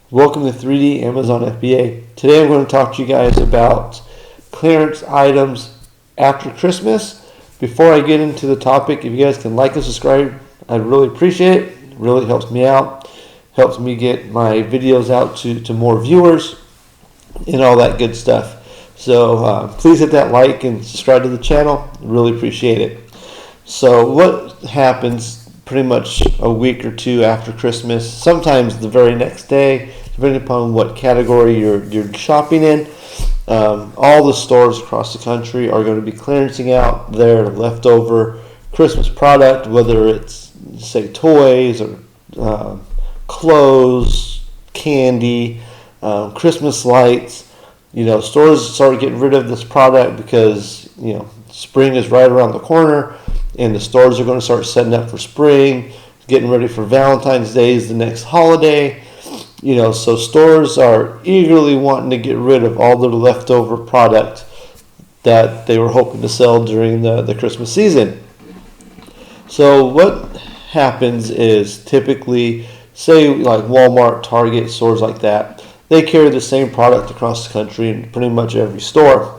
Welcome to 3D Amazon FBA. Today I'm going to talk to you guys about clearance items after Christmas. Before I get into the topic, if you guys can like and subscribe, I'd really appreciate it. It really helps me out, helps me get my videos out to more viewers and all that good stuff. So please hit that like and subscribe to the channel. Really appreciate it. So what happens pretty much a week or two after Christmas, sometimes the very next day, depending upon what category you're shopping in. All the stores across the country are going to be clearancing out their leftover Christmas product, whether it's, say, toys or clothes, candy, Christmas lights. Stores start getting rid of this product because, spring is right around the corner. And the stores are going to start setting up for spring, getting ready for Valentine's Day is the next holiday. So stores are eagerly wanting to get rid of all their leftover product that they were hoping to sell during the Christmas season. So what happens is typically, say like Walmart, Target, stores like that, they carry the same product across the country in pretty much every store.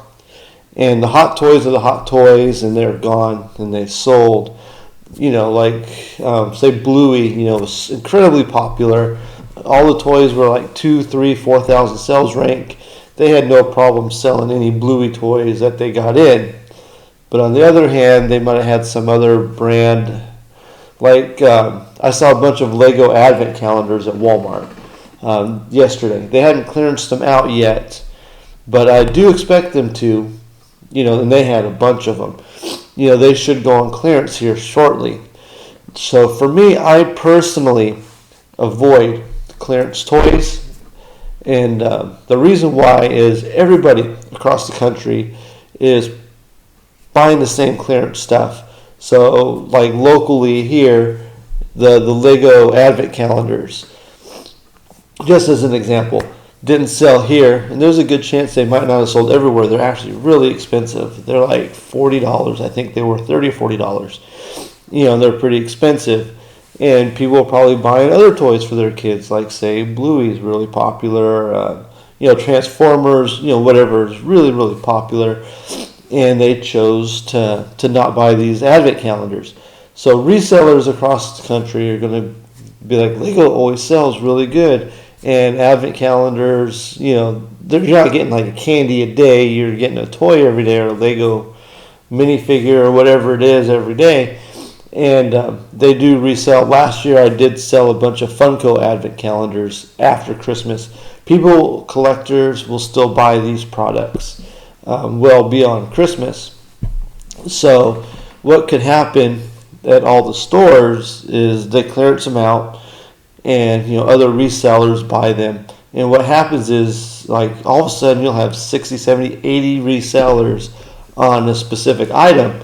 And the hot toys are the hot toys, and they're gone, and they sold. Say Bluey, was incredibly popular. All the toys were like 2, 3, 4,000 sales rank. They had no problem selling any Bluey toys that they got in. But on the other hand, they might have had some other brand. I saw a bunch of Lego Advent calendars at Walmart yesterday. They hadn't clearanced them out yet, but I do expect them to. And they had a bunch of them. They should go on clearance here shortly. So for me, I personally avoid clearance toys. And the reason why is everybody across the country is buying the same clearance stuff. So like locally here, the Lego Advent calendars, just as an example, didn't sell here, and there's a good chance they might not have sold everywhere. They're actually really expensive. They're like $40. I think they were $30 or $40. They're pretty expensive, and people are probably buying other toys for their kids, like say Bluey is really popular. Transformers, whatever is really, really popular, and they chose to not buy these Advent calendars. So resellers across the country are going to be like, Lego always sells really good. And Advent calendars, you're not getting like a candy a day. You're getting a toy every day, or a Lego minifigure, or whatever it is every day. And they do resell. Last year I did sell a bunch of Funko Advent calendars after Christmas. Collectors will still buy these products well beyond Christmas. So what could happen at all the stores is they clearance them out, and other resellers buy them. And what happens is, like, all of a sudden you'll have 60, 70, 80 resellers on a specific item,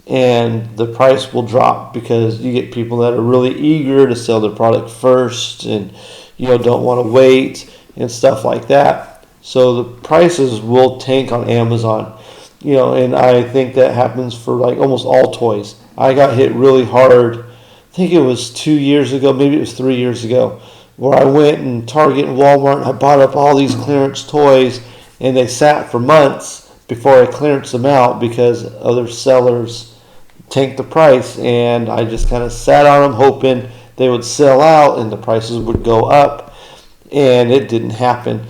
and the price will drop because you get people that are really eager to sell their product first and don't want to wait and stuff like that. So the prices will tank on Amazon. And I think that happens for like almost all toys. I got hit really hard, I think it was 2 years ago, maybe it was 3 years ago, where I went in Target and Walmart and I bought up all these clearance toys, and they sat for months before I clearanced them out because other sellers tanked the price, and I just kind of sat on them hoping they would sell out and the prices would go up, and it didn't happen.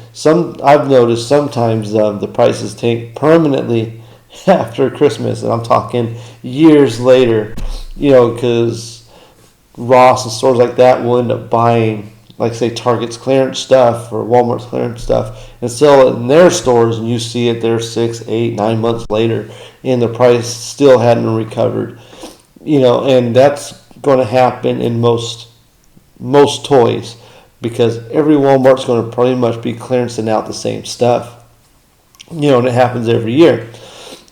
I've noticed sometimes the prices tank permanently after Christmas, and I'm talking years later, because Ross and stores like that will end up buying, like say Target's clearance stuff or Walmart's clearance stuff, and sell it in their stores, and you see it there 6, 8, 9 months later, and the price still hadn't recovered. And that's going to happen in most toys, because every Walmart's going to pretty much be clearancing out the same stuff. And it happens every year.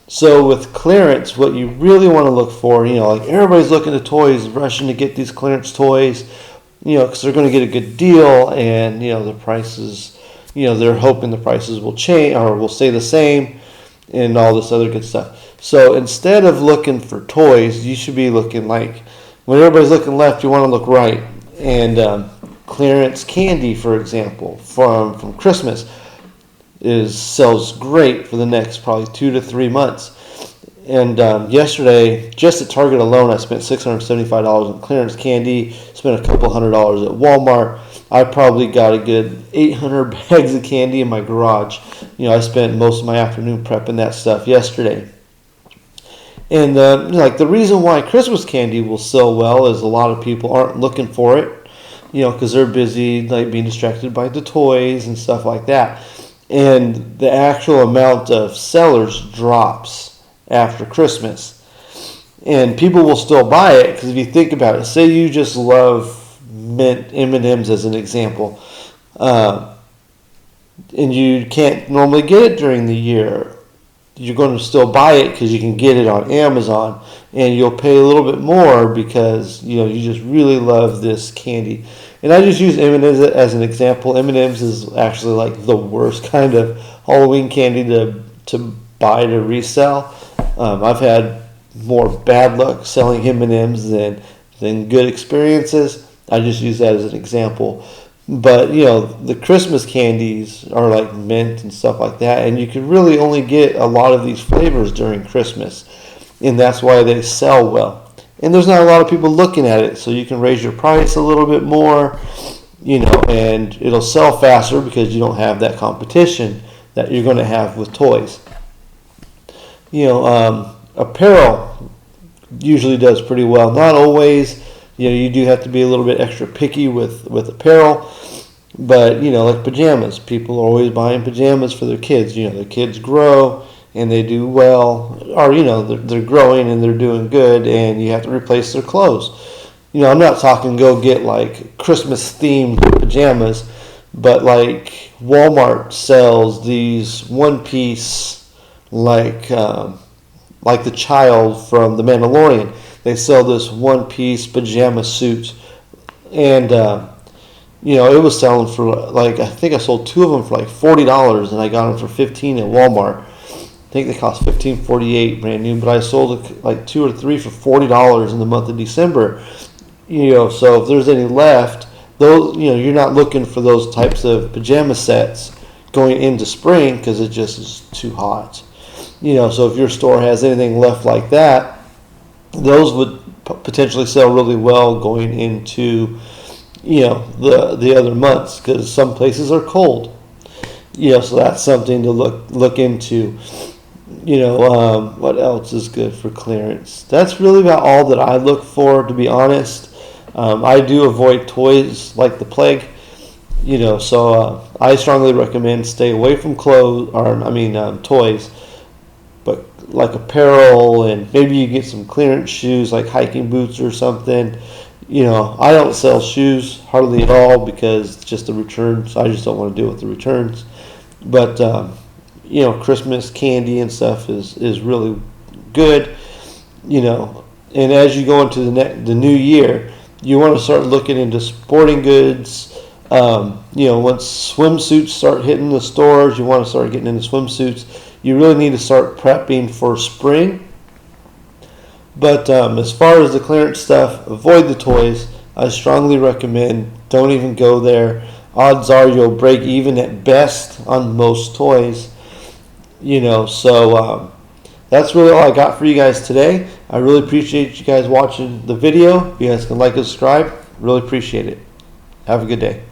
So with clearance, what you really want to look for, like everybody's looking at toys, rushing to get these clearance toys, because they're going to get a good deal, and the prices, they're hoping the prices will change or will stay the same, and all this other good stuff. So instead of looking for toys, you should be looking like, when everybody's looking left, you want to look right. And Clearance candy, for example, from Christmas sells great for the next probably 2 to 3 months. And yesterday, just at Target alone, I spent $675 on clearance candy, spent a couple $100 at Walmart. I probably got a good 800 bags of candy in my garage. I spent most of my afternoon prepping that stuff yesterday. And the reason why Christmas candy will sell well is a lot of people aren't looking for it, because they're busy being distracted by the toys and stuff like that. And the actual amount of sellers drops after Christmas. And people will still buy it, because if you think about it, say you just love mint M&Ms as an example, and you can't normally get it during the year, you're going to still buy it because you can get it on Amazon, and you'll pay a little bit more because you just really love this candy. And I just use M&Ms as an example. M&Ms is actually like the worst kind of Halloween candy to buy to resell. I've had more bad luck selling M&Ms than good experiences. I just use that as an example. But, the Christmas candies are like mint and stuff like that, and you can really only get a lot of these flavors during Christmas, and that's why they sell well. And there's not a lot of people looking at it, so you can raise your price a little bit more, and it'll sell faster because you don't have that competition that you're going to have with toys. Apparel usually does pretty well. Not always. You do have to be a little bit extra picky with apparel. But, like pajamas. People are always buying pajamas for their kids. Their kids grow and they do well. Or, they're growing and they're doing good, and you have to replace their clothes. I'm not talking go get like Christmas-themed pajamas, but like Walmart sells these one-piece like the child from The Mandalorian. They sell this one-piece pajama suit, and it was selling for I think I sold 2 of them for like $40, and I got them for $15 at Walmart. I think they cost $15.48 brand new, but I sold like 2 or 3 for $40 in the month of December. So if there's any left, those you're not looking for those types of pajama sets going into spring because it just is too hot. So if your store has anything left like that, those would potentially sell really well going into the other months, because some places are cold. So that's something to look into. What else is good for clearance? That's really about all that I look for, to be honest. I do avoid toys like the plague. So I strongly recommend stay away from toys, but like apparel, and maybe you get some clearance shoes like hiking boots or something. I don't sell shoes hardly at all because it's just the returns. I just don't want to deal with the returns. But Christmas candy and stuff is really good. And as you go into the new year, you want to start looking into sporting goods. Once swimsuits start hitting the stores, you want to start getting into swimsuits. You really need to start prepping for spring. But as far as the clearance stuff, avoid the toys. I strongly recommend don't even go there. Odds are you'll break even at best on most toys. So that's really all I got for you guys today. I really appreciate you guys watching the video. If you guys can like and subscribe, really appreciate it. Have a good day.